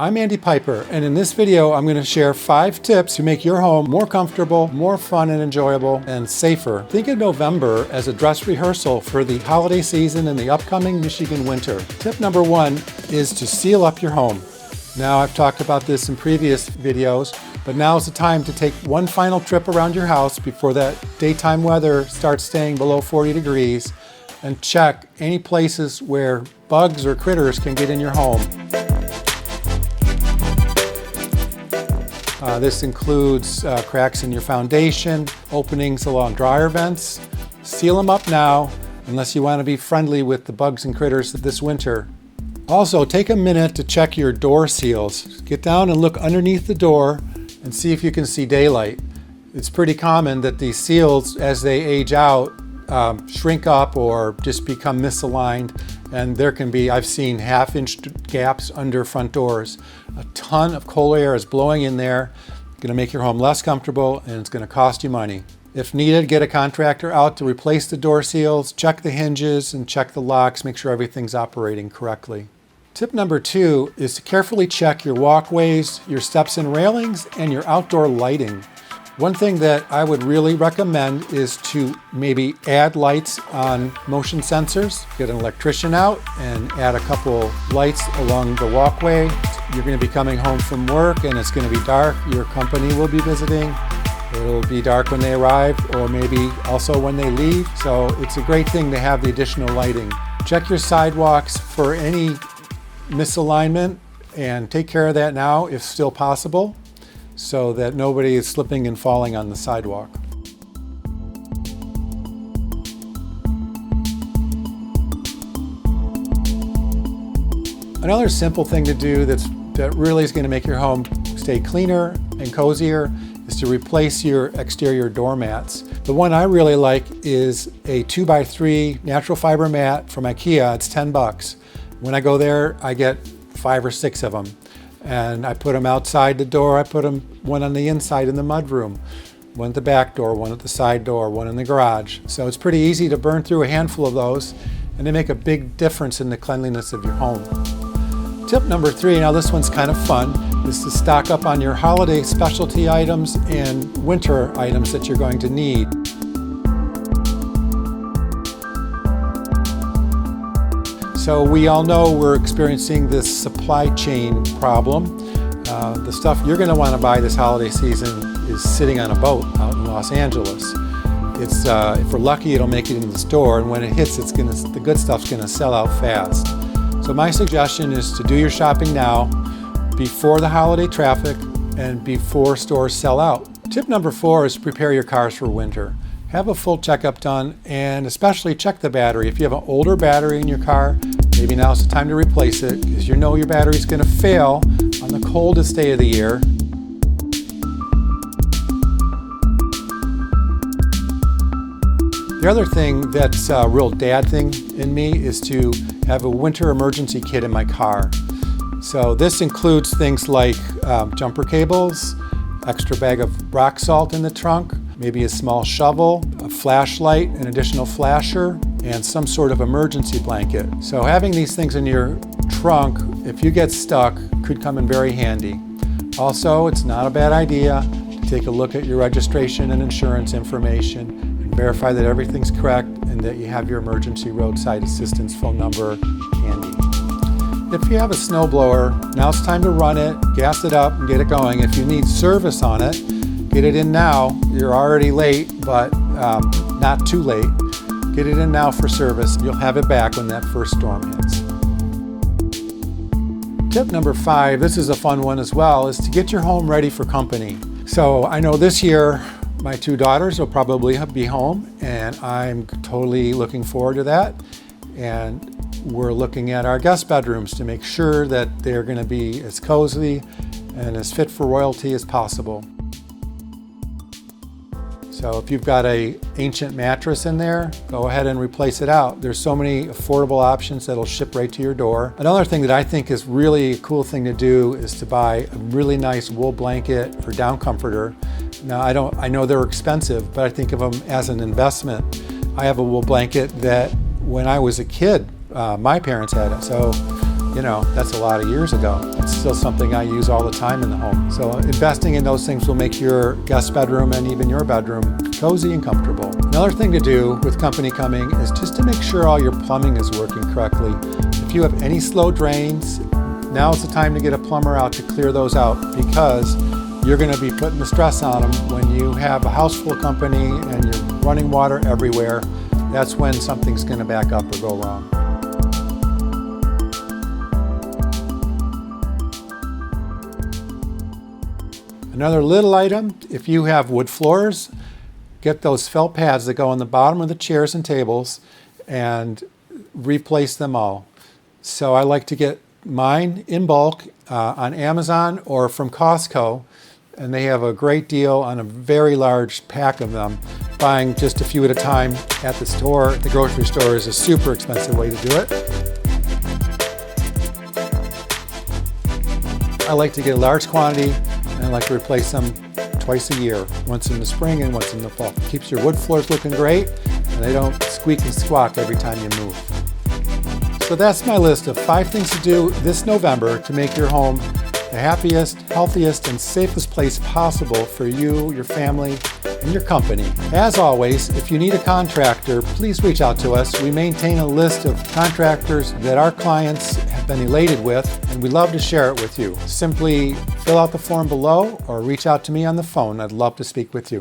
I'm Andy Piper, and in this video I'm going to share 5 tips to make your home more comfortable, more fun and enjoyable, and safer. Think of November as a dress rehearsal for the holiday season and the upcoming Michigan winter. Tip number 1 is to seal up your home. Now, I've talked about this in previous videos, but now is the time to take one final trip around your house before that daytime weather starts staying below 40 degrees and check any places where bugs or critters can get in your home. This includes cracks in your foundation, openings along dryer vents. Seal them up now, unless you want to be friendly with the bugs and critters this winter. Also, take a minute to check your door seals. Get down and look underneath the door and see if you can see daylight. It's pretty common that these seals, as they age out, shrink up or just become misaligned, and there can be, I've seen half-inch gaps under front doors. A ton of cold air is blowing in there. It's going to make your home less comfortable, and it's going to cost you money. If needed, get a contractor out to replace the door seals, check the hinges, and check the locks, make sure everything's operating correctly. Tip number 2 is to carefully check your walkways, your steps and railings, and your outdoor lighting. One thing that I would really recommend is to maybe add lights on motion sensors. Get an electrician out and add a couple lights along the walkway. You're going to be coming home from work and it's going to be dark. Your company will be visiting. It'll be dark when they arrive, or maybe also when they leave. So it's a great thing to have the additional lighting. Check your sidewalks for any misalignment and take care of that now if still possible, so that nobody is slipping and falling on the sidewalk. Another simple thing to do that really is going to make your home stay cleaner and cozier is to replace your exterior doormats. The one I really like is a 2x3 natural fiber mat from IKEA. It's $10. When I go there, I get 5 or 6 of them. And I put them outside the door. I put them one on the inside in the mudroom, one at the back door, one at the side door, one in the garage. So it's pretty easy to burn through a handful of those, and they make a big difference in the cleanliness of your home. Tip number 3, now this one's kind of fun, is to stock up on your holiday specialty items and winter items that you're going to need. So we all know we're experiencing this supply chain problem. The stuff you're going to want to buy this holiday season is sitting on a boat out in Los Angeles. It's if we're lucky, it'll make it into the store, and when it hits, the good stuff's going to sell out fast. So my suggestion is to do your shopping now, before the holiday traffic and before stores sell out. Tip number 4 is to prepare your cars for winter. Have a full checkup done, and especially check the battery. If you have an older battery in your car, maybe now's the time to replace it, because you know your battery's going to fail on the coldest day of the year. The other thing that's a real dad thing in me is to have a winter emergency kit in my car. So this includes things like jumper cables, extra bag of rock salt in the trunk, maybe a small shovel, a flashlight, an additional flasher, and some sort of emergency blanket. So having these things in your trunk, if you get stuck, could come in very handy. Also, it's not a bad idea to take a look at your registration and insurance information and verify that everything's correct and that you have your emergency roadside assistance phone number handy. If you have a snowblower, now it's time to run it, gas it up, and get it going. If you need service on it, get it in now. You're already late, but not too late. Get it in now for service. You'll have it back when that first storm hits. Tip number 5, this is a fun one as well, is to get your home ready for company. So I know this year my 2 daughters will probably be home, and I'm totally looking forward to that. And we're looking at our guest bedrooms to make sure that they're going to be as cozy and as fit for royalty as possible. So if you've got an ancient mattress in there, go ahead and replace it out. There's so many affordable options that'll ship right to your door. Another thing that I think is really a cool thing to do is to buy a really nice wool blanket or down comforter. Now I know they're expensive, but I think of them as an investment. I have a wool blanket that when I was a kid, my parents had it. So you know, that's a lot of years ago. It's still something I use all the time in the home. So investing in those things will make your guest bedroom and even your bedroom cozy and comfortable. Another thing to do with company coming is just to make sure all your plumbing is working correctly. If you have any slow drains, now is the time to get a plumber out to clear those out, because you're going to be putting the stress on them when you have a house full of company and you're running water everywhere. That's when something's going to back up or go wrong. Another little item, if you have wood floors, get those felt pads that go on the bottom of the chairs and tables and replace them all. So I like to get mine in bulk on Amazon or from Costco, and they have a great deal on a very large pack of them. Buying just a few at a time at the store, the grocery store, is a super expensive way to do it. I like to get a large quantity, and I like to replace them twice a year, once in the spring and once in the fall. Keeps your wood floors looking great, and they don't squeak and squawk every time you move. So that's my list of 5 things to do this November to make your home the happiest, healthiest, and safest place possible for you, your family, and your company. As always, if you need a contractor, please reach out to us. We maintain a list of contractors that our clients have been elated with, and we love to share it with you. Simply fill out the form below or reach out to me on the phone. I'd love to speak with you.